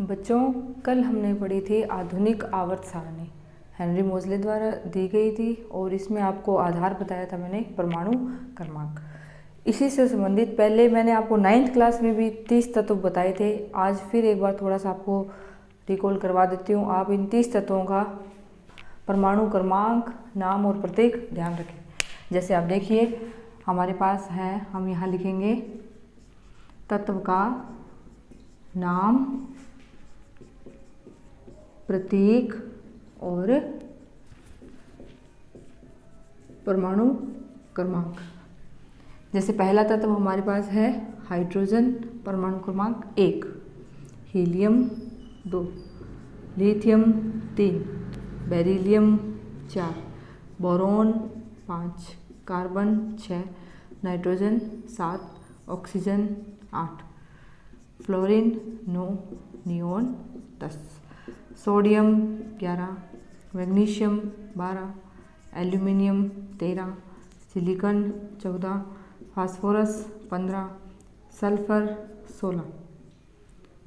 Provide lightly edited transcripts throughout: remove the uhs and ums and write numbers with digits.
बच्चों, कल हमने पढ़ी थी आधुनिक आवर्त सारणी, हेनरी मोजले द्वारा दी गई थी और इसमें आपको आधार बताया था मैंने परमाणु क्रमांक। इसी से संबंधित पहले मैंने आपको 9th क्लास में भी 30 तत्व बताए थे। आज फिर एक बार थोड़ा सा आपको रिकॉल करवा देती हूँ। आप इन 30 तत्वों का परमाणु क्रमांक, नाम और प्रतीक ध्यान रखें। जैसे आप देखिए हमारे पास है, हम यहाँ लिखेंगे तत्व का नाम, प्रतीक और परमाणु क्रमांक। जैसे पहला तत्व हमारे पास है हाइड्रोजन, परमाणु क्रमांक 1, helium 2, lithium 3, beryllium 4, boron 5, carbon 6, nitrogen 7, oxygen 8, fluorine 9, neon 10, sodium 11, magnesium 12, aluminium 13, silicon 14, phosphorus 15, sulphur 16,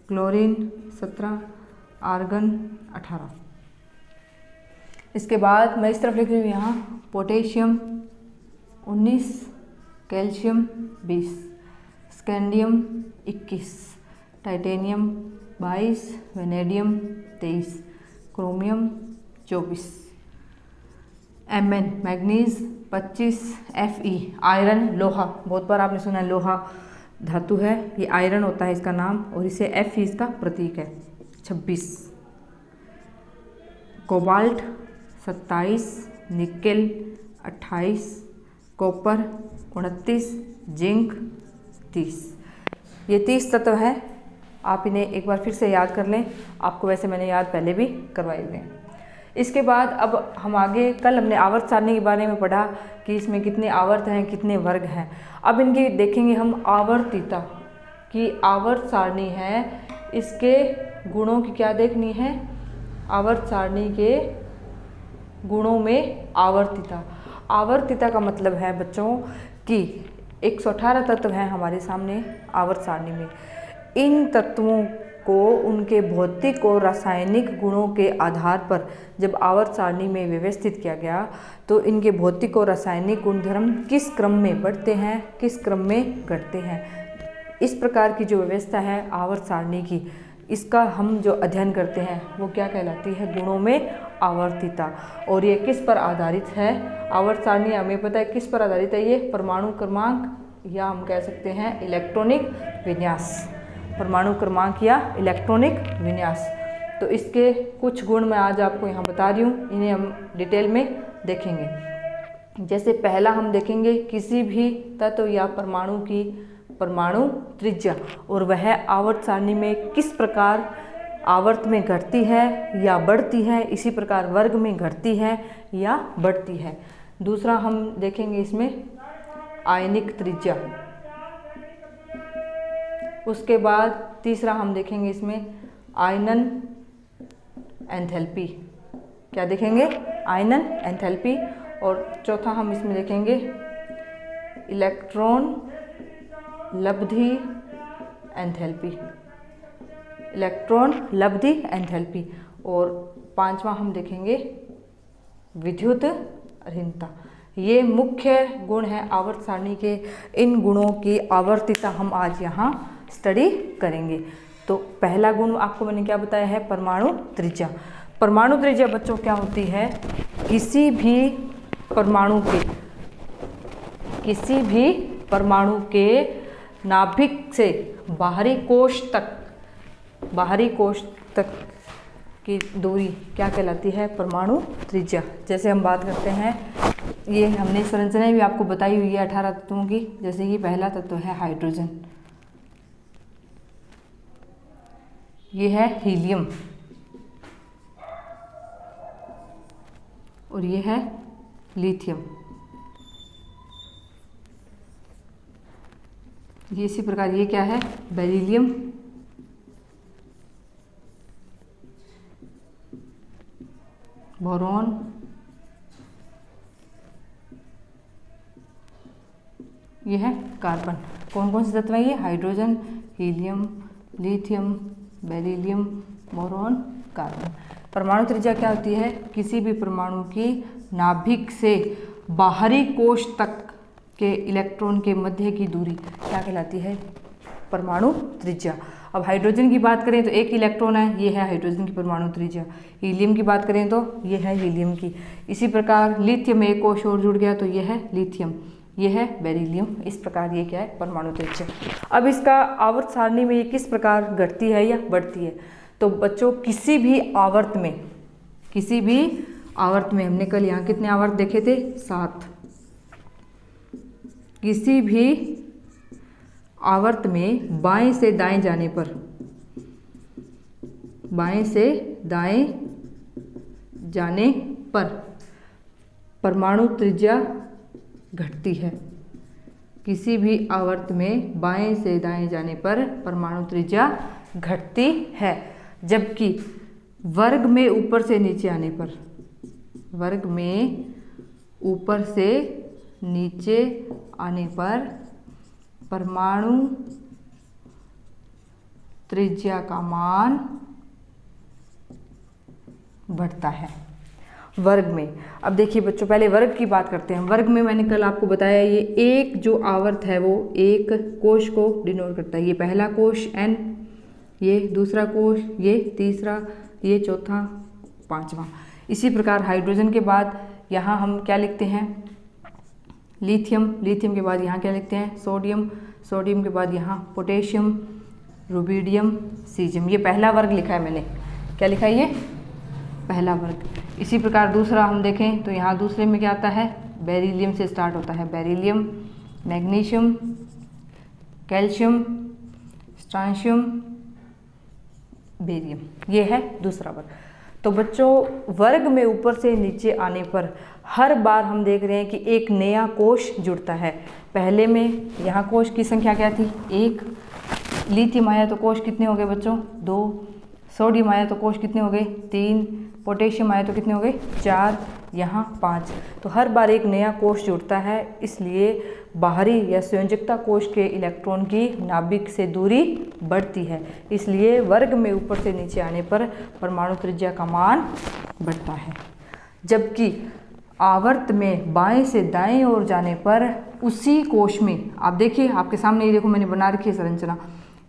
chlorine 17, argon 18। इसके बाद मैं इस तरफ लिख रही हूँ यहाँ potassium 19, calcium 20, scandium 21, titanium 22, vanadium 23, chromium 24, Mn manganese 25, Fe iron लोहा, बहुत बार आपने सुना है लोहा धातु है, ये आयरन होता है इसका नाम, और इसे Fe इसका प्रतीक है 26, कोबाल्ट 27, निकेल 28, कॉपर 29, जिंक 30। ये 30 तत्व है। आप इन्हें एक बार फिर से याद कर लें, आपको वैसे मैंने याद पहले भी करवाई हुए हैं। इसके बाद अब हम आगे, कल हमने आवर्त सारणी के बारे में पढ़ा कि इसमें कितने आवर्त हैं, कितने वर्ग हैं। अब इनकी देखेंगे हम आवर्तिता की आवर्त सारणी है, इसके गुणों की क्या देखनी है, आवर्त सारणी के गुणों में आवर्तिता। आवर्तिता का मतलब है बच्चों कि 118 तत्व हैं हमारे सामने आवर्त सारणी में। इन तत्वों को उनके भौतिक और रासायनिक गुणों के आधार पर जब आवर्त सारणी में व्यवस्थित किया गया तो इनके भौतिक और रासायनिक गुणधर्म किस क्रम में बढ़ते हैं, किस क्रम में घटते हैं। इस प्रकार की जो व्यवस्था है आवर्त सारणी की, इसका हम जो अध्ययन करते हैं वो क्या कहलाती है, गुणों में आवर्तिता। और ये किस पर आधारित है, आवर्त सारणी हमें पता है किस पर आधारित है, ये परमाणु क्रमांक या हम कह सकते हैं इलेक्ट्रॉनिक विन्यास, परमाणु क्रमांक या इलेक्ट्रॉनिक विन्यास। तो इसके कुछ गुण मैं आज आपको यहाँ बता रही हूँ, इन्हें हम डिटेल में देखेंगे। जैसे पहला हम देखेंगे किसी भी तत्व या परमाणु की परमाणु त्रिज्या, और वह आवर्त सारणी में किस प्रकार आवर्त में घटती है या बढ़ती है, इसी प्रकार वर्ग में घटती है या बढ़ती है। दूसरा हम देखेंगे इसमें आयनिक त्रिज्या। उसके बाद तीसरा हम देखेंगे इसमें आयनन एंथैल्पी, क्या देखेंगे, आयनन एंथैल्पी। और चौथा हम इसमें देखेंगे इलेक्ट्रॉन लब्धि एंथैल्पी, इलेक्ट्रॉन लब्धि एंथैल्पी। और पांचवा हम देखेंगे विद्युत ऋणता। ये मुख्य गुण हैं आवर्त सारणी के। इन गुणों की आवर्तिता हम आज यहाँ स्टडी करेंगे। तो पहला गुण आपको मैंने क्या बताया है, परमाणु त्रिज्या। परमाणु त्रिज्या बच्चों क्या होती है, किसी भी परमाणु के नाभिक से बाहरी कोश तक की दूरी क्या कहलाती है, परमाणु त्रिज्या। जैसे हम बात करते हैं, ये हमने संरचनाएं भी आपको बताई हुई है 18 तत्वों की। जैसे कि पहला तत्व है हाइड्रोजन, ये है हीलियम, और ये है लिथियम। ये इसी प्रकार ये क्या है, बेरिलियम, बोरॉन, ये है कार्बन। कौन कौन से तत्व हैं ये, hydrogen, helium, lithium, beryllium, boron, carbon. परमाणु त्रिज्या क्या होती है? किसी भी परमाणु की नाभिक से बाहरी कोश तक के इलेक्ट्रॉन के मध्य की दूरी क्या कहलाती है? परमाणु त्रिज्या। अब हाइड्रोजन की बात करें तो एक इलेक्ट्रॉन है, ये है हाइड्रोजन की परमाणु त्रिज्या। हीलियम की बात करें तो ये है हीलियम की। इसी प्रकार लिथियम में एक कोश और जुड़ गया तो ये है लिथियम, ये है बेरिलियम। इस प्रकार ये क्या है? परमाणु त्रिज्या। अब इसका आवर्त सारणी में ये किस प्रकार घटती है या बढ़ती है? तो बच्चों किसी भी आवर्त में हमने कल यहाँ कितने आवर्त देखे थे? 7। किसी भी आवर्त में बाएं से दाएं जाने पर परमाणु त्रिज्या घटती है। किसी भी आवर्त में बाएं से दाएं जाने पर परमाणु त्रिज्या घटती है, जबकि वर्ग में ऊपर से नीचे आने पर परमाणु त्रिज्या का मान बढ़ता है वर्ग में। अब देखिए बच्चों, पहले वर्ग की बात करते हैं। वर्ग में मैंने कल आपको बताया ये एक जो आवर्त है वो एक कोश को डिनोट करता है। ये पहला कोश n, ये दूसरा कोश, ये तीसरा, ये चौथा, पांचवा। इसी प्रकार हाइड्रोजन के बाद यहाँ हम क्या लिखते हैं? लिथियम के बाद यहाँ क्या लिखते हैं? सोडियम के बाद यहाँ पोटेशियम, रुबिडियम, सीजियम। ये पहला वर्ग लिखा है मैंने। क्या लिखा है? ये पहला वर्ग। इसी प्रकार दूसरा हम देखें तो यहाँ दूसरे में क्या आता है? बेरिलियम से स्टार्ट होता है। Beryllium, magnesium, calcium, स्ट्रांशियम, barium. ये है दूसरा वर्ग। तो बच्चों वर्ग में ऊपर से नीचे आने पर हर बार हम देख रहे हैं कि एक नया कोश जुड़ता है। पहले में यहाँ कोश की संख्या क्या थी? 1। लिथियम आया तो कोश कितने हो गए बच्चों? 2। सोडियम आया तो कोश कितने हो गए? 3। पोटेशियम आया तो कितने हो गए? 4। यहाँ 5। तो हर बार एक नया कोश जुड़ता है, इसलिए बाहरी या संयोजकता कोश के इलेक्ट्रॉन की नाभिक से दूरी बढ़ती है। इसलिए वर्ग में ऊपर से नीचे आने पर परमाणु त्रिज्या का मान बढ़ता है, जबकि आवर्त में बाएं से दाएं ओर जाने पर उसी कोश में, आप देखिए आपके सामने ये देखो मैंने बना रखी है संरचना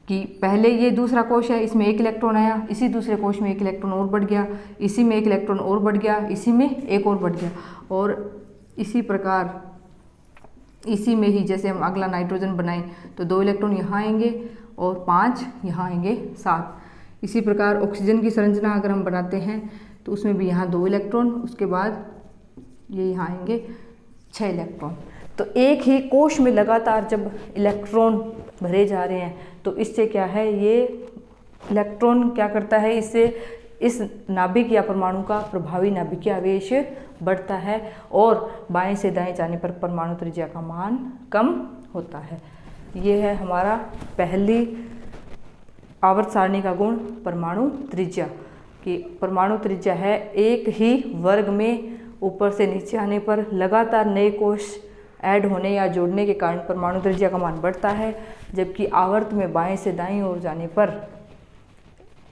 कि पहले ये दूसरा कोश है, इसमें एक इलेक्ट्रॉन आया, इसी दूसरे कोश में एक इलेक्ट्रॉन और बढ़ गया, इसी में एक इलेक्ट्रॉन और बढ़ गया, इसी में एक और बढ़ गया, और इसी प्रकार इसी में ही जैसे हम अगला नाइट्रोजन बनाएं तो 2 इलेक्ट्रॉन यहाँ आएंगे और 5 यहाँ आएंगे, 7। इसी प्रकार ऑक्सीजन की संरचना अगर हम बनाते हैं तो उसमें भी यहाँ 2 इलेक्ट्रॉन, उसके बाद ये यहाँ आएंगे 6 इलेक्ट्रॉन। तो एक ही कोश में लगातार जब इलेक्ट्रॉन भरे जा रहे हैं तो इससे क्या है, ये इलेक्ट्रॉन क्या करता है, इससे इस नाभिक या परमाणु का प्रभावी नाभिकीय आवेश बढ़ता है और बाएं से दाएं जाने पर परमाणु त्रिज्या का मान कम होता है। ये है हमारा पहली आवर्त सारणी का गुण परमाणु त्रिज्या, कि परमाणु त्रिज्या है एक ही वर्ग में ऊपर से नीचे आने पर लगातार नए कोश ऐड होने या जोड़ने के कारण परमाणु त्रिज्या का मान बढ़ता है, जबकि आवर्त में बाएं से दाईं ओर जाने पर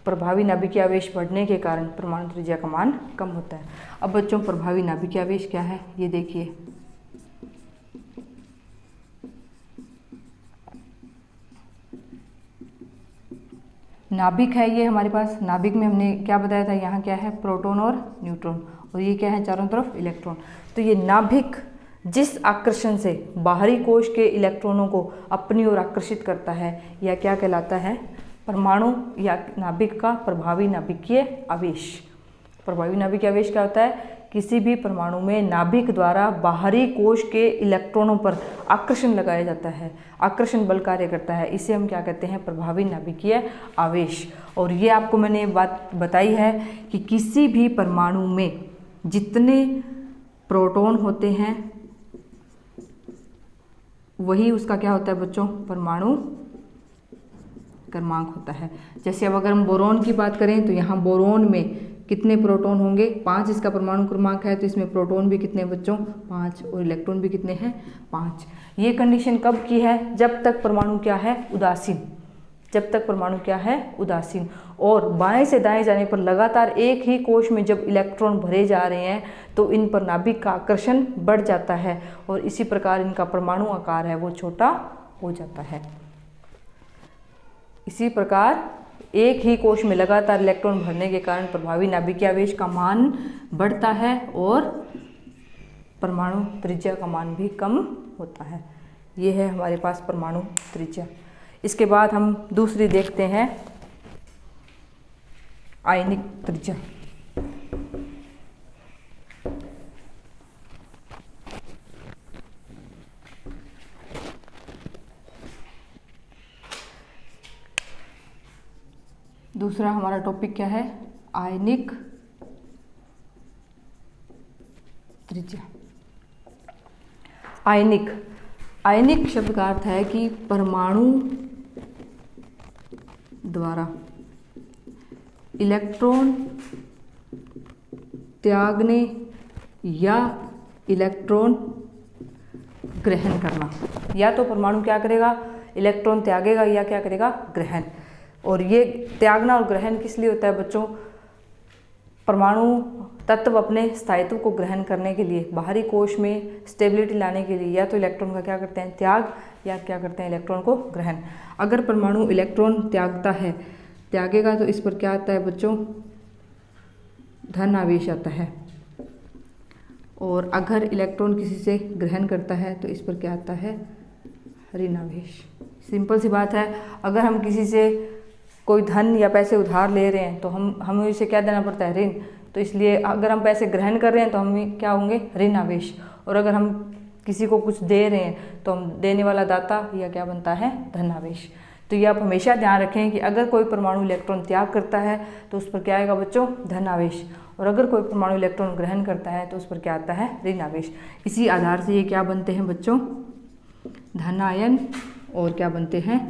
प्रभावी नाभिकीय आवेश बढ़ने के कारण परमाणु त्रिज्या का मान कम होता है। अब बच्चों प्रभावी नाभिकीय आवेश क्या है ये देखिए। नाभिक है ये हमारे पास, नाभिक में हमने क्या बताया था, यहाँ क्या है प्रोटॉन और न्यूट्रॉन, और ये क्या है चारों तरफ इलेक्ट्रॉन। तो ये नाभिक जिस आकर्षण से बाहरी कोश के इलेक्ट्रॉनों को अपनी ओर आकर्षित करता है यह क्या कहलाता है, परमाणु या नाभिक का प्रभावी नाभिकीय आवेश। प्रभावी नाभिकीय आवेश क्या होता है, किसी भी परमाणु में नाभिक द्वारा बाहरी कोश के इलेक्ट्रॉनों पर आकर्षण लगाया जाता है, आकर्षण बल कार्य करता है, इसे हम क्या कहते हैं प्रभावी नाभिकीय आवेश। और ये आपको मैंने बात बताई है कि किसी भी परमाणु में जितने प्रोटॉन होते हैं वही उसका क्या होता है बच्चों, परमाणु क्रमांक होता है। जैसे अब अगर हम बोरॉन की बात करें तो यहाँ बोरॉन में कितने प्रोटॉन होंगे, 5 इसका परमाणु क्रमांक है, तो इसमें प्रोटॉन भी कितने बच्चों 5 और इलेक्ट्रॉन भी कितने हैं 5। ये कंडीशन कब की है, जब तक परमाणु क्या है उदासीन, जब तक परमाणु क्या है, उदासीन। और बाएं से दाएं जाने पर लगातार एक ही कोश में जब इलेक्ट्रॉन भरे जा रहे हैं तो इन पर नाभिक का आकर्षण बढ़ जाता है और इसी प्रकार इनका परमाणु आकार है वो छोटा हो जाता है। इसी प्रकार एक ही कोश में लगातार इलेक्ट्रॉन भरने के कारण प्रभावी नाभिकीय आवेश का मान बढ़ता है और परमाणु त्रिज्या का मान भी कम होता है। ये है हमारे पास परमाणु त्रिज्या। इसके बाद हम दूसरी देखते हैं, आयनिक त्रिज्या। दूसरा हमारा टॉपिक क्या है, आयनिक त्रिज्या। आयनिक, आयनिक शब्द का अर्थ है कि परमाणु द्वारा इलेक्ट्रॉन त्यागने या इलेक्ट्रॉन ग्रहण करना। या तो परमाणु क्या करेगा, इलेक्ट्रॉन त्यागेगा या क्या करेगा, ग्रहण। और ये त्यागना और ग्रहण किस लिए होता है बच्चों, परमाणु तत्व अपने स्थायित्व को ग्रहण करने के लिए, बाहरी कोश में स्टेबिलिटी लाने के लिए या तो इलेक्ट्रॉन का क्या करते हैं, त्याग, या क्या करते हैं, इलेक्ट्रॉन को ग्रहण। अगर परमाणु इलेक्ट्रॉन त्यागता है, त्यागेगा तो इस पर क्या आता है बच्चों, धन आवेश आता है। और अगर इलेक्ट्रॉन किसी से ग्रहण करता है तो इस पर क्या आता है, ऋण आवेश। सिंपल सी बात है, अगर हम किसी से कोई धन या पैसे उधार ले रहे हैं तो हमें इसे क्या देना पड़ता है, ऋण। तो इसलिए अगर हम पैसे ग्रहण कर रहे हैं तो हम क्या होंगे, ऋण आवेश। और अगर हम किसी को कुछ दे रहे हैं तो हम देने वाला दाता या क्या बनता है, धन आवेश। तो ये आप हमेशा ध्यान रखें कि अगर कोई परमाणु इलेक्ट्रॉन त्याग करता है तो उस पर क्या आएगा बच्चों, धन आवेश। और अगर कोई परमाणु इलेक्ट्रॉन ग्रहण करता है तो उस पर क्या आता है, ऋण आवेश। इसी आधार से ये क्या बनते हैं बच्चों, धन आयन और क्या बनते हैं,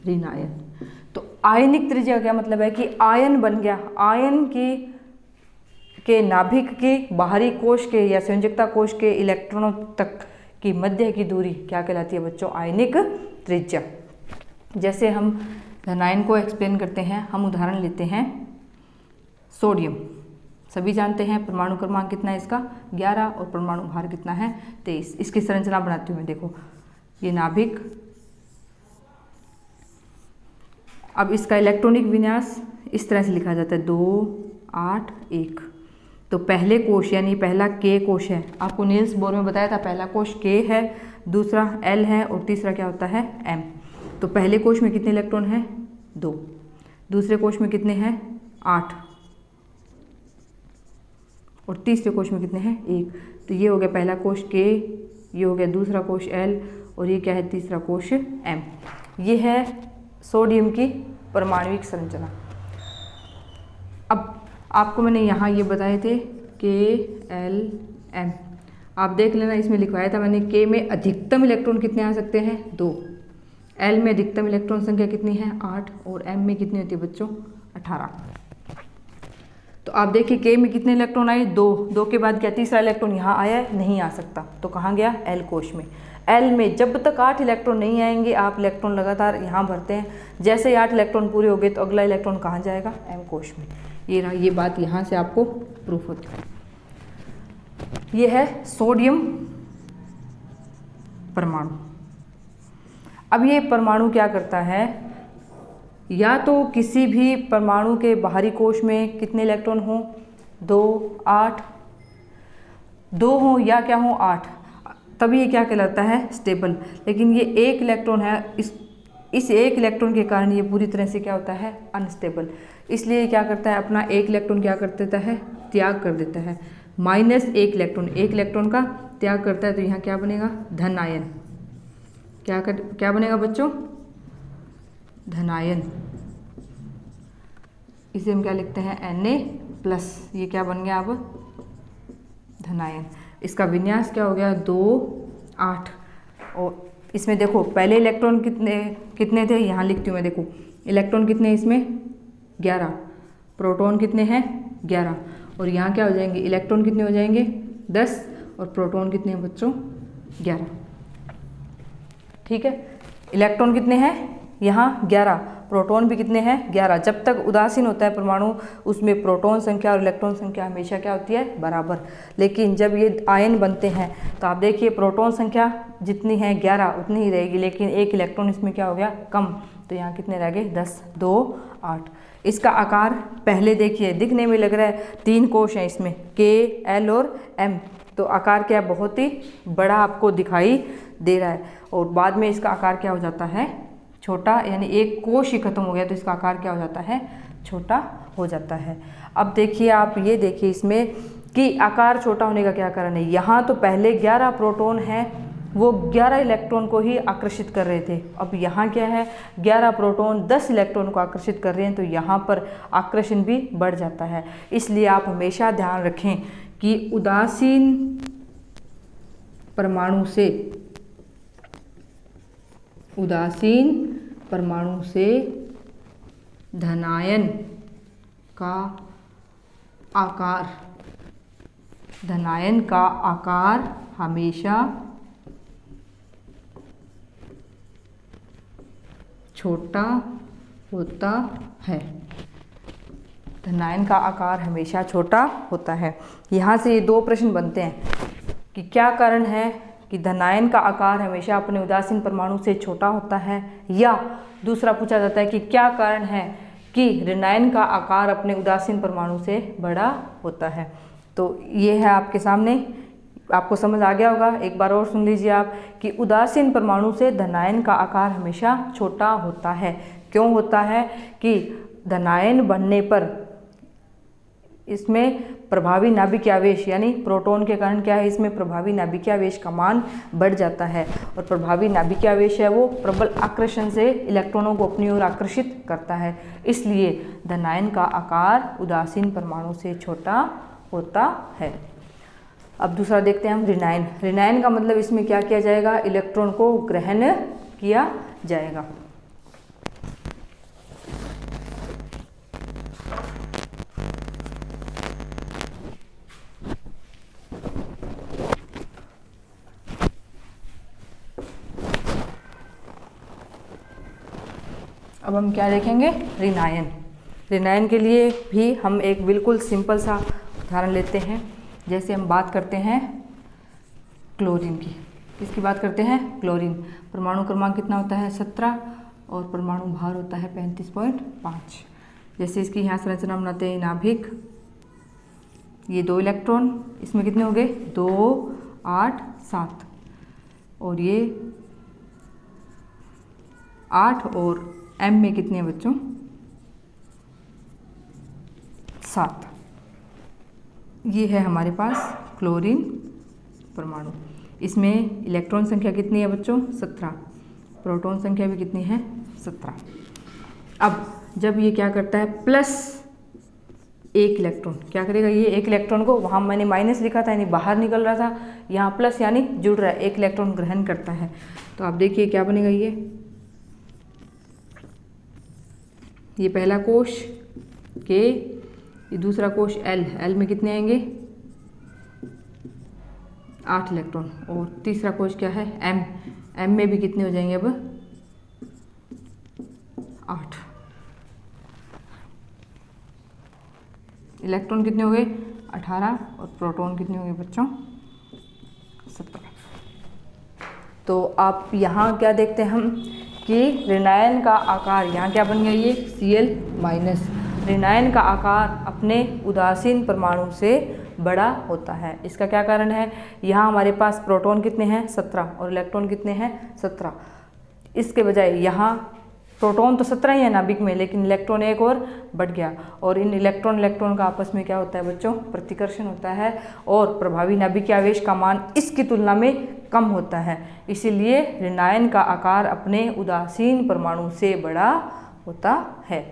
ऋण आयन। तो आयनिक त्रिज्या का क्या मतलब है कि आयन बन गया, आयन के नाभिक की बाहरी कोश के या संयोजकता कोश के इलेक्ट्रॉनों तक की मध्य की दूरी क्या कहलाती है बच्चों, आयनिक त्रिज्या। जैसे हम धन आयन को एक्सप्लेन करते हैं, हम उदाहरण लेते हैं सोडियम। सभी जानते हैं परमाणु क्रमांक कितना है इसका, 11, और परमाणु भार कितना है, 23। इसकी संरचना बनाती हूँ मैं, देखो ये नाभिक। अब इसका इलेक्ट्रॉनिक विन्यास इस तरह से लिखा जाता है, 2, 8, 1। तो पहले कोश यानी पहला के कोश है, आपको नील्स बोर में बताया था, पहला कोश के है, दूसरा एल है और तीसरा क्या होता है, एम। तो पहले कोश में कितने इलेक्ट्रॉन हैं, 2। दूसरे कोश में कितने हैं, 8। और तीसरे कोश में कितने हैं, 1। तो ये हो गया पहला कोश के, ये हो गया दूसरा कोश एल, और ये क्या है, तीसरा कोश एम। ये है सोडियम की परमाणुविक संरचना। अब आपको मैंने यहाँ ये बताए थे के एल एम, आप देख लेना, इसमें लिखवाया था मैंने, के में अधिकतम इलेक्ट्रॉन कितने आ सकते हैं, 2। एल में अधिकतम इलेक्ट्रॉन संख्या कितनी है, 8, और एम में कितनी होती है बच्चों, 18। तो आप देखिए के में कितने इलेक्ट्रॉन आए, 2 के बाद क्या तीसरा इलेक्ट्रॉन यहाँ आया है, नहीं आ सकता, तो कहाँ गया, एल कोश में। एल में जब तक 8 इलेक्ट्रॉन नहीं आएंगे, आप इलेक्ट्रॉन लगातार यहाँ भरते हैं, जैसे ही 8 इलेक्ट्रॉन पूरे हो गए तो अगला इलेक्ट्रॉन कहाँ जाएगा, एम कोश में। ये रहा, ये बात यहाँ से आपको प्रूफ होती है। ये है सोडियम परमाणु। अब ये परमाणु क्या करता है, या तो किसी भी परमाणु के बाहरी कोश में कितने इलेक्ट्रॉन हों, 2, 8, 2 हों या क्या हों, 8, तभी ये क्या कहलाता है, स्टेबल। लेकिन ये 1 इलेक्ट्रॉन है, इस 1 इलेक्ट्रॉन के कारण ये पूरी तरह से क्या होता है, अनस्टेबल। इसलिए क्या करता है, अपना 1 इलेक्ट्रॉन क्या कर देता है, त्याग कर देता है, -1 इलेक्ट्रॉन, 1 इलेक्ट्रॉन का त्याग करता है। तो यहाँ क्या बनेगा, धन आयन। क्या बनेगा बच्चों, धन आयन। इसे हम क्या लिखते हैं, Na+। ये क्या बन गया अब, धन आयन। इसका विन्यास क्या हो गया, 2, 8। और इसमें देखो पहले इलेक्ट्रॉन कितने थे, यहाँ लिखती हूँ मैं, देखो इलेक्ट्रॉन कितने हैं इसमें, 11। प्रोटॉन कितने हैं, 11। और यहाँ क्या हो जाएंगे, इलेक्ट्रॉन कितने हो जाएंगे, 10, और प्रोटॉन कितने हैं बच्चों, 11। ठीक है, इलेक्ट्रॉन कितने हैं, यहाँ 11, प्रोटॉन भी कितने हैं 11। जब तक उदासीन होता है परमाणु उसमें प्रोटॉन संख्या और इलेक्ट्रॉन संख्या हमेशा क्या होती है बराबर। लेकिन जब ये आयन बनते हैं तो आप देखिए प्रोटॉन संख्या जितनी है 11 उतनी ही रहेगी, लेकिन एक इलेक्ट्रॉन इसमें क्या हो गया कम, तो यहाँ कितने रह गए 10, 2, 8। इसका आकार पहले देखिए दिखने में लग रहा है 3 कोश हैं इसमें K, L और M, तो आकार क्या बहुत ही बड़ा आपको दिखाई दे रहा है। और बाद में इसका आकार क्या हो जाता है छोटा, यानी एक कोश ही खत्म हो गया तो इसका आकार क्या हो जाता है छोटा हो जाता है। अब देखिए आप ये देखिए इसमें कि आकार छोटा होने का क्या कारण है। यहाँ तो पहले 11 प्रोटॉन हैं, वो 11 इलेक्ट्रॉन को ही आकर्षित कर रहे थे। अब यहाँ क्या है 11 प्रोटॉन 10 इलेक्ट्रॉन को आकर्षित कर रहे हैं, तो यहाँ पर आकर्षण भी बढ़ जाता है। इसलिए आप हमेशा ध्यान रखें कि उदासीन परमाणु से धनायन का आकार हमेशा छोटा होता है। धनायन का आकार हमेशा छोटा होता है। यहाँ से ये 2 प्रश्न बनते हैं कि क्या कारण है कि धनायन का आकार हमेशा अपने उदासीन परमाणु से छोटा होता है, या दूसरा पूछा जाता है कि क्या कारण है कि ऋणायन का आकार अपने उदासीन परमाणु से बड़ा होता है। तो ये है आपके सामने, आपको समझ आ गया होगा। एक बार और सुन लीजिए आप कि उदासीन परमाणु से धनायन का आकार हमेशा छोटा होता है। क्यों होता है कि धनायन बनने पर इसमें प्रभावी नाभिकीय आवेश यानी प्रोटॉन के कारण क्या है इसमें प्रभावी नाभिकीय आवेश का मान बढ़ जाता है, और प्रभावी नाभिकीय आवेश है वो प्रबल आकर्षण से इलेक्ट्रॉनों को अपनी ओर आकर्षित करता है। इसलिए धनायन का आकार उदासीन परमाणु से छोटा होता है। अब दूसरा देखते हैं हम ऋणायन। ऋणायन का मतलब इसमें क्या किया जाएगा, इलेक्ट्रॉन को ग्रहण किया जाएगा। अब हम क्या देखेंगे ऋणायन। ऋणायन के लिए भी हम एक बिल्कुल सिंपल सा उदाहरण लेते हैं। जैसे हम बात करते हैं क्लोरीन की, किसकी बात करते हैं क्लोरीन। परमाणु क्रमांक कितना होता है 17 और परमाणु भार होता है 35.5। जैसे इसकी यहाँ संरचना बनाते हैं नाभिक, ये 2 इलेक्ट्रॉन, इसमें कितने हो गए 2, 8, 7, और ये 8 और M में कितने हैं बच्चों 7। ये है हमारे पास क्लोरीन परमाणु। इसमें इलेक्ट्रॉन संख्या कितनी है बच्चों 17, प्रोटॉन संख्या भी कितनी है 17। अब जब ये क्या करता है प्लस 1 इलेक्ट्रॉन, क्या करेगा ये 1 इलेक्ट्रॉन को, वहाँ मैंने माइनस लिखा था यानी बाहर निकल रहा था, यहाँ प्लस यानी जुड़ रहा है, 1 इलेक्ट्रॉन ग्रहण करता है। तो आप देखिए क्या बनेगा, ये पहला कोश K, ये दूसरा कोश L में कितने आएंगे 8 इलेक्ट्रॉन, और तीसरा कोश क्या है M में भी कितने हो जाएंगे अब 8 इलेक्ट्रॉन। कितने हो गए 18, और प्रोटॉन कितने हो गए बच्चों 17। तो आप यहाँ क्या देखते हैं हम कि ऋणायन का आकार, यहाँ क्या बन गया ये Cl-। ऋणायन का आकार अपने उदासीन परमाणु से बड़ा होता है। इसका क्या कारण है, यहाँ हमारे पास प्रोटॉन कितने हैं 17 और इलेक्ट्रॉन कितने हैं 17। इसके बजाय यहाँ प्रोटॉन तो 17 ही है नाभिक में, लेकिन इलेक्ट्रॉन एक और बढ़ गया, और इन इलेक्ट्रॉन का आपस में क्या होता है बच्चों प्रतिकर्षण होता है, और प्रभावी नाभिकीय आवेश का मान इसकी तुलना में कम होता है। इसीलिए ऋणायन का आकार अपने उदासीन परमाणु से बड़ा होता है।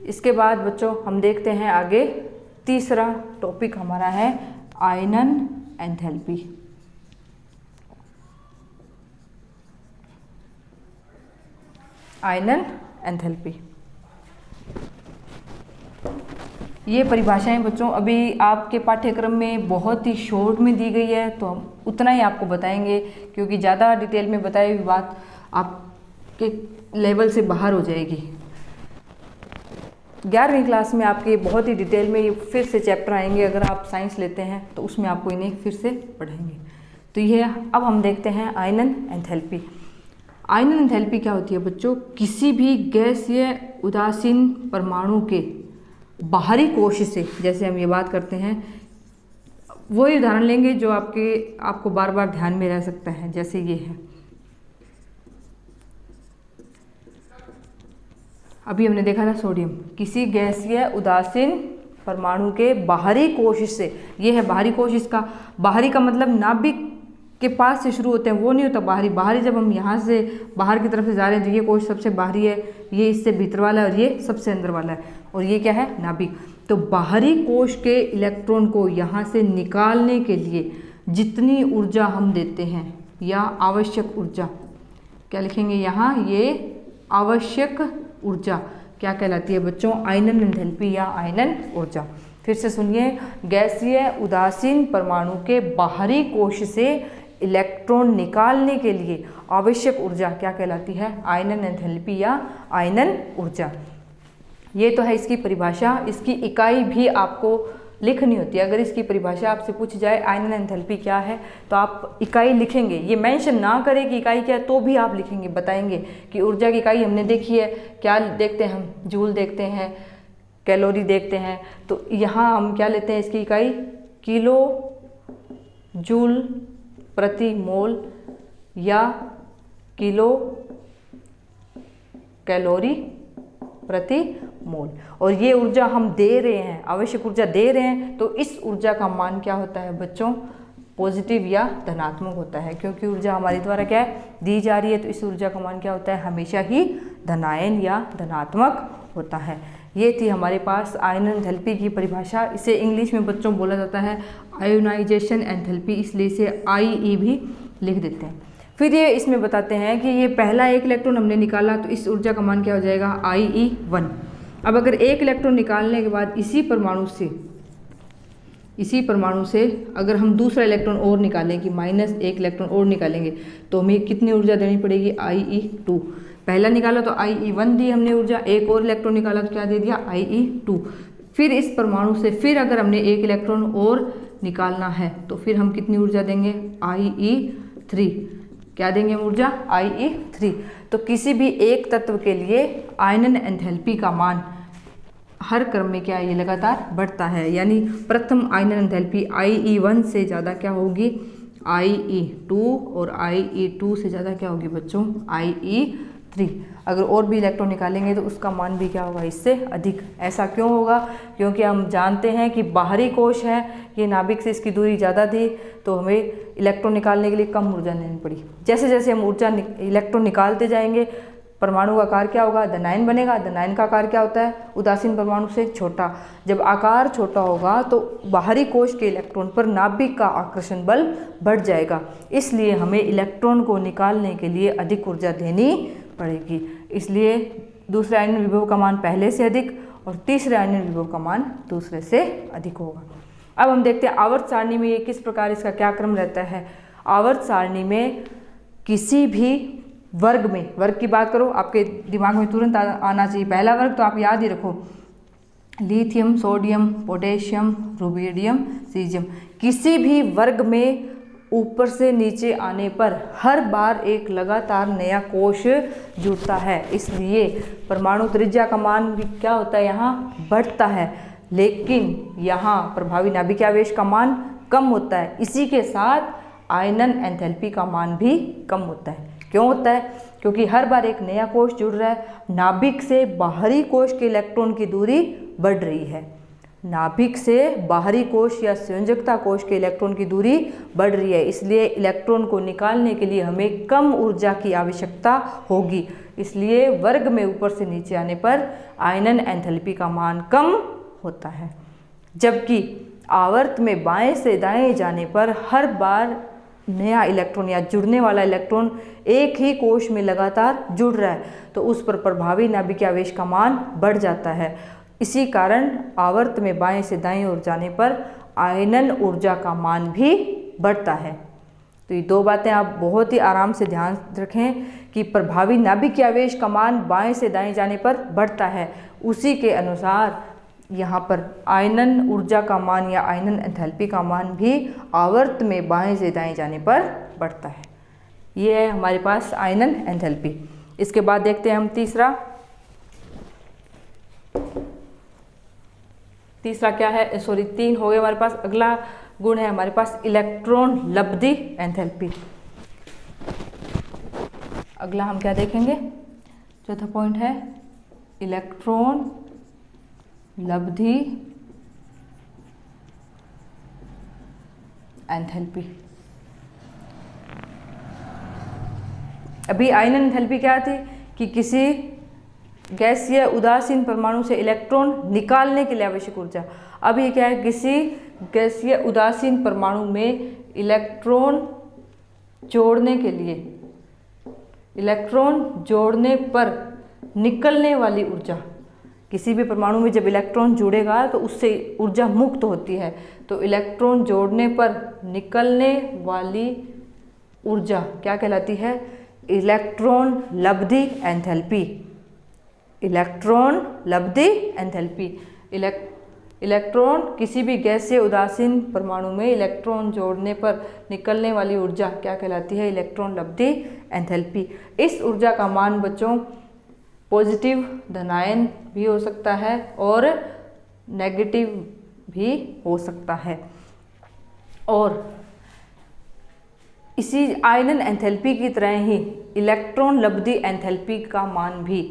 इसके बाद बच्चों हम देखते हैं आगे, तीसरा टॉपिक हमारा है आयनन एंथैल्पी। आयनन एंथैल्पी, ये परिभाषाएं बच्चों अभी आपके पाठ्यक्रम में बहुत ही शॉर्ट में दी गई है, तो हम उतना ही आपको बताएंगे, क्योंकि ज़्यादा डिटेल में बताई हुई बात आप के लेवल से बाहर हो जाएगी। 11वीं क्लास में आपके बहुत ही डिटेल में ये फिर से चैप्टर आएंगे, अगर आप साइंस लेते हैं तो उसमें आपको इन्हें फिर से पढ़ाएंगे। तो ये अब हम देखते हैं आयनन एंथैल्पी। आयनन एंथैल्पी क्या होती है बच्चों? किसी भी गैसीय उदासीन परमाणु के बाहरी कोश से, जैसे हम ये बात करते हैं, वही उदाहरण लेंगे जो आपको बार बार ध्यान में रह सकता है, जैसे ये है। अभी हमने देखा था सोडियम, किसी गैसीय उदासीन परमाणु के बाहरी कोश से, ये है बाहरी कोश। इसका बाहरी का मतलब नाभिक के पास से शुरू होते हैं, वो नहीं होता बाहरी। बाहरी जब हम यहाँ से बाहर की तरफ से जा रहे हैं तो ये कोश सबसे बाहरी है, ये इससे भीतर वाला है और ये सबसे अंदर वाला है, और ये क्या है? नाभिक। तो बाहरी कोश के इलेक्ट्रॉन को यहाँ से निकालने के लिए जितनी ऊर्जा हम देते हैं, या आवश्यक ऊर्जा, क्या लिखेंगे यहाँ? ये आवश्यक ऊर्जा क्या कहलाती है बच्चों? आयनन एंथैल्पी या आयनन ऊर्जा। फिर से सुनिए, गैसीय उदासीन परमाणु के बाहरी कोश से इलेक्ट्रॉन निकालने के लिए आवश्यक ऊर्जा क्या कहलाती है? आयनन एंथैल्पी या आयनन ऊर्जा। ये तो है इसकी परिभाषा। इसकी इकाई भी आपको लिखनी होती है। अगर इसकी परिभाषा आपसे पूछ जाए आयनन एंथैल्पी क्या है, तो आप इकाई लिखेंगे। ये मेंशन ना करें कि इकाई क्या है, तो भी आप लिखेंगे, बताएंगे कि ऊर्जा की इकाई हमने देखी है, क्या देखते हैं हम? जूल देखते हैं, कैलोरी देखते हैं। तो यहाँ हम क्या लेते हैं इसकी इकाई? किलो जूल प्रति मोल या किलो कैलोरी प्रति मोल। और ये ऊर्जा हम दे रहे हैं, आवश्यक ऊर्जा दे रहे हैं, तो इस ऊर्जा का मान क्या होता है बच्चों? पॉजिटिव या धनात्मक होता है, क्योंकि ऊर्जा हमारे द्वारा क्या है? दी जा रही है। तो इस ऊर्जा का मान क्या होता है? हमेशा ही धनायन या धनात्मक होता है। ये थी हमारे पास आयनन एंथैल्पी की परिभाषा। इसे इंग्लिश में बच्चों बोला जाता है आयोनाइजेशन एंथैल्पी, इसलिए इसे IE भी लिख देते हैं। फिर ये इसमें बताते हैं कि ये पहला एक इलेक्ट्रॉन हमने निकाला, तो इस ऊर्जा का मान क्या हो जाएगा? IE1। अब अगर एक इलेक्ट्रॉन निकालने के बाद इसी परमाणु से अगर हम दूसरा इलेक्ट्रॉन और निकालें कि -1 इलेक्ट्रॉन और निकालेंगे, तो हमें कितनी ऊर्जा देनी पड़ेगी? IE2। पहला निकाला तो IE1 दी हमने ऊर्जा, एक और इलेक्ट्रॉन निकाला तो क्या दे दिया? IE2। फिर इस परमाणु से फिर अगर हमने एक इलेक्ट्रॉन और निकालना है तो फिर हम कितनी ऊर्जा देंगे? IE3। क्या देंगे हम ऊर्जा? IE3। तो किसी भी एक तत्व के लिए आयनन एंथैल्पी का मान हर क्रम में क्या है? ये लगातार बढ़ता है। यानी प्रथम आयनन एंथैल्पी IE1 से ज़्यादा क्या होगी? IE2, और IE2 से ज़्यादा क्या होगी बच्चों? IE3। अगर और भी इलेक्ट्रॉन निकालेंगे तो उसका मान भी क्या होगा? इससे अधिक। ऐसा क्यों होगा? क्योंकि हम जानते हैं कि बाहरी कोश है, ये नाभिक से इसकी दूरी ज़्यादा थी, तो हमें इलेक्ट्रॉन निकालने के लिए कम ऊर्जा लेनी पड़ी। जैसे जैसे हम इलेक्ट्रॉन निकालते जाएंगे, परमाणु का आकार क्या होगा? धनायन बनेगा। धनायन का आकार क्या होता है? उदासीन परमाणु से छोटा। जब आकार छोटा होगा तो बाहरी कोश के इलेक्ट्रॉन पर नाभिक का आकर्षण बल बढ़ जाएगा, इसलिए हमें इलेक्ट्रॉन को निकालने के लिए अधिक ऊर्जा देनी पड़ेगी। इसलिए दूसरे आयनन विभव का मान पहले से अधिक और तीसरे आयनन विभव का मान दूसरे से अधिक होगा। अब हम देखते हैं आवर्त सारणी में ये किस प्रकार इसका क्या क्रम रहता है। आवर्त सारणी में किसी भी वर्ग में, वर्ग की बात करो, आपके दिमाग में तुरंत आना चाहिए पहला वर्ग, तो आप याद ही रखो, lithium, sodium, potassium, rubidium, caesium. किसी भी वर्ग में ऊपर से नीचे आने पर हर बार एक लगातार नया कोश जुड़ता है, इसलिए परमाणु त्रिज्या का मान भी क्या होता है? यहाँ बढ़ता है, लेकिन यहाँ प्रभावी नाभिक आवेश का मान कम होता है। इसी के साथ आयनन एंथैल्पी का मान भी कम होता है। क्यों होता है? क्योंकि हर बार एक नया कोश जुड़ रहा है। नाभिक से बाहरी कोश के इलेक्ट्रॉन की दूरी बढ़ रही है। नाभिक से बाहरी कोश या संयोजकता कोश के इलेक्ट्रॉन की दूरी बढ़ रही है, इसलिए इलेक्ट्रॉन को निकालने के लिए हमें कम ऊर्जा की आवश्यकता होगी। इसलिए वर्ग में ऊपर से नीचे आने पर आयनन एंथैल्पी का मान कम होता है, जबकि आवर्त में बाएं से दाएं जाने पर हर बार नया इलेक्ट्रॉन या जुड़ने वाला इलेक्ट्रॉन एक ही कोश में लगातार जुड़ रहा है, तो उस पर प्रभावी नाभिकीय आवेश का मान बढ़ जाता है। इसी कारण आवर्त में बाएं से दाएं ओर जाने पर आयनन ऊर्जा का मान भी बढ़ता है। तो ये दो बातें आप बहुत ही आराम से ध्यान रखें कि प्रभावी नाभिकीय आवेश का मान बाएं से दाएं जाने पर बढ़ता है, उसी के अनुसार यहाँ पर आयनन ऊर्जा का मान या आयनन एंथैल्पी का मान भी आवर्त में बाएं से दाएं जाने पर बढ़ता है। ये है हमारे पास आयनन एंथैल्पी। इसके बाद देखते हैं हम तीसरा क्या है, सॉरी 3 हो गए हमारे पास। अगला गुण है हमारे पास इलेक्ट्रॉन लब्धि एंथैल्पी। अगला हम क्या देखेंगे, चौथा पॉइंट है इलेक्ट्रॉन लब्धि एंथैल्पी। अभी आयनन एंथैल्पी क्या थी कि किसी गैसीय उदासीन परमाणु से इलेक्ट्रॉन निकालने के लिए आवश्यक ऊर्जा। अब ये क्या है, किसी गैसीय उदासीन परमाणु में इलेक्ट्रॉन जोड़ने के लिए, इलेक्ट्रॉन जोड़ने पर निकलने वाली ऊर्जा। किसी भी परमाणु में जब इलेक्ट्रॉन जुड़ेगा तो उससे ऊर्जा मुक्त होती है, तो इलेक्ट्रॉन जोड़ने पर निकलने वाली ऊर्जा क्या कहलाती है, इलेक्ट्रॉन लब्धि एंथैल्पी। इलेक्ट्रॉन लब्धि एंथैल्पी। इलेक्ट्रॉन किसी भी गैसीय उदासीन परमाणु में इलेक्ट्रॉन जोड़ने पर निकलने वाली ऊर्जा क्या कहलाती है, इलेक्ट्रॉन लब्धि एंथैल्पी। इस ऊर्जा का मान बच्चों पॉजिटिव धनायन भी हो सकता है और नेगेटिव भी हो सकता है। और इसी आयनन एंथैल्पी की तरह ही इलेक्ट्रॉन लब्धि एंथैल्पी का मान भी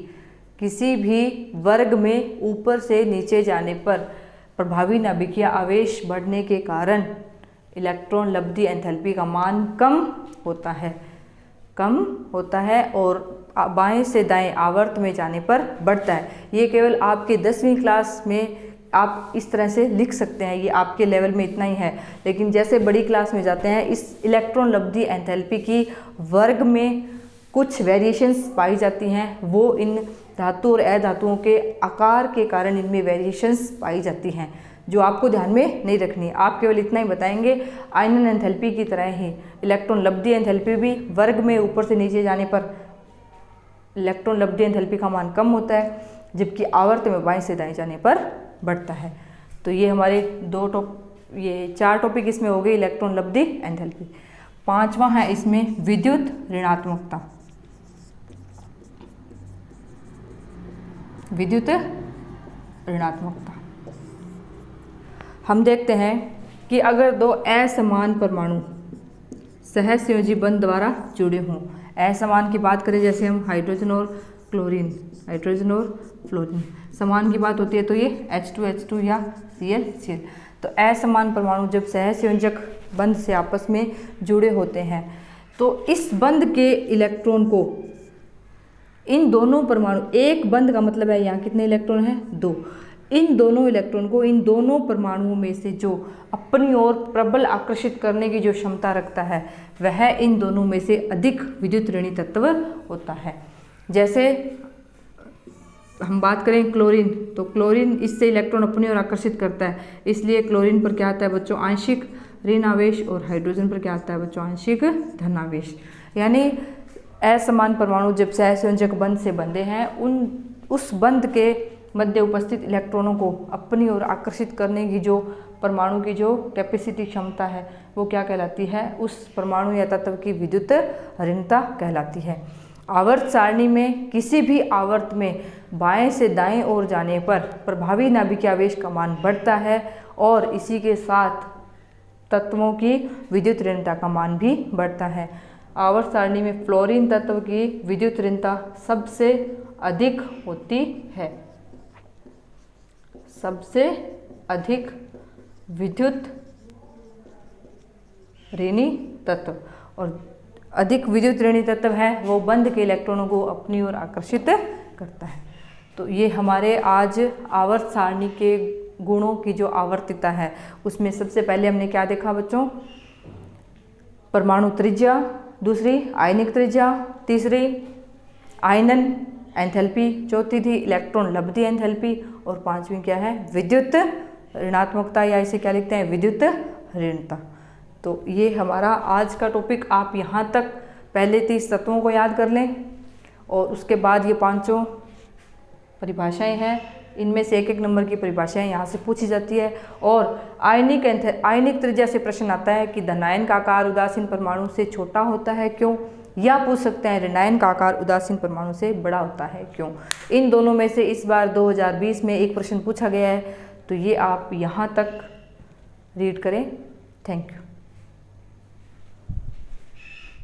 किसी भी वर्ग में ऊपर से नीचे जाने पर प्रभावी नाभिकीय आवेश बढ़ने के कारण इलेक्ट्रॉन लब्धि एंथैल्पी का मान कम होता है और बाएं से दाएं आवर्त में जाने पर बढ़ता है। ये केवल आपके 10वीं क्लास में आप इस तरह से लिख सकते हैं, ये आपके लेवल में इतना ही है। लेकिन जैसे बड़ी क्लास में जाते हैं, इस इलेक्ट्रॉन लब्धि एंथैल्पी की वर्ग में कुछ वेरिएशंस पाई जाती हैं, वो इन धातु और अधातुओं के आकार के कारण इनमें वेरिएशंस पाई जाती हैं, जो आपको ध्यान में नहीं रखनी। आप केवल इतना ही बताएंगे, आयनन एंथैल्पी की तरह ही इलेक्ट्रॉन लब्धि एंथैल्पी भी वर्ग में ऊपर से नीचे जाने पर इलेक्ट्रॉन लब्धि एंथैल्पी का मान कम होता है, जबकि आवर्त में बाएं से दाएं जाने पर बढ़ता है। तो ये हमारे 4 टॉपिक इसमें हो गए इलेक्ट्रॉन लब्धि एंथैल्पी। 5वां है इसमें विद्युत ऋणात्मकता। विद्युत ऋणात्मकता हम देखते हैं कि अगर 2 असमान परमाणु सहसंयोजी बंध द्वारा जुड़े हों। असमान की बात करें, जैसे हम हाइड्रोजन और क्लोरीन, हाइड्रोजन और फ्लोरीन, समान की बात होती है तो ये H2H2 या Cl। तो असमान परमाणु जब सहसंयोजक बंध से आपस में जुड़े होते हैं तो इस बंध के इलेक्ट्रॉन को इन दोनों परमाणु, एक बंध का मतलब है यहाँ कितने इलेक्ट्रॉन हैं, 2। इन दोनों इलेक्ट्रॉन को इन दोनों परमाणुओं में से जो अपनी ओर प्रबल आकर्षित करने की जो क्षमता रखता है वह इन दोनों में से अधिक विद्युत ऋणी तत्व होता है। जैसे हम बात करें क्लोरीन, तो क्लोरीन इससे इलेक्ट्रॉन अपनी ओर आकर्षित करता है, इसलिए क्लोरीन पर क्या आता है बच्चों, आंशिक ऋण आवेश, और हाइड्रोजन पर क्या आता है बच्चों, आंशिक धन आवेश। यानी असमान परमाणु जब सहसंयोजक बंध से बंधे हैं, उस बंध के मध्य उपस्थित इलेक्ट्रॉनों को अपनी ओर आकर्षित करने की जो परमाणु की जो कैपेसिटी क्षमता है वो क्या कहलाती है, उस परमाणु या तत्व की विद्युत ऋणता कहलाती है। आवर्त सारणी में किसी भी आवर्त में बाएं से दाएं ओर जाने पर प्रभावी नाभिकीय आवेश का मान बढ़ता है और इसी के साथ तत्वों की विद्युत ऋणता का मान भी बढ़ता है। आवर्त सारणी में फ्लोरीन तत्व की विद्युत ऋणता सबसे अधिक होती है, सबसे अधिक विद्युत ऋणी तत्व, और अधिक विद्युत ऋणी तत्व है वो बंध के इलेक्ट्रॉनों को अपनी ओर आकर्षित करता है। तो ये हमारे आज आवर्त सारणी के गुणों की जो आवर्तिता है उसमें सबसे पहले हमने क्या देखा बच्चों, परमाणु त्रिज्या, दूसरी आयनिक त्रिज्या, तीसरी आयनन एंथैल्पी, चौथी थी इलेक्ट्रॉन लब्धि एंथैल्पी, और 5वीं क्या है, विद्युत ऋणात्मकता, या इसे क्या लिखते हैं, विद्युत ऋणता। तो ये हमारा आज का टॉपिक। आप यहाँ तक पहले 30 तत्वों को याद कर लें और उसके बाद ये 5 परिभाषाएं हैं, इनमें से एक नंबर की परिभाषाएं यहाँ से पूछी जाती है। और आयनिक त्रिज्या से प्रश्न आता है कि धनायन का आकार उदासीन परमाणु से छोटा होता है क्यों, या पूछ सकते हैं ऋणायन का आकार उदासीन परमाणु से बड़ा होता है क्यों। इन दोनों में से इस बार 2020 में एक प्रश्न पूछा गया है, तो ये आप यहाँ तक रीड करें। Thank you.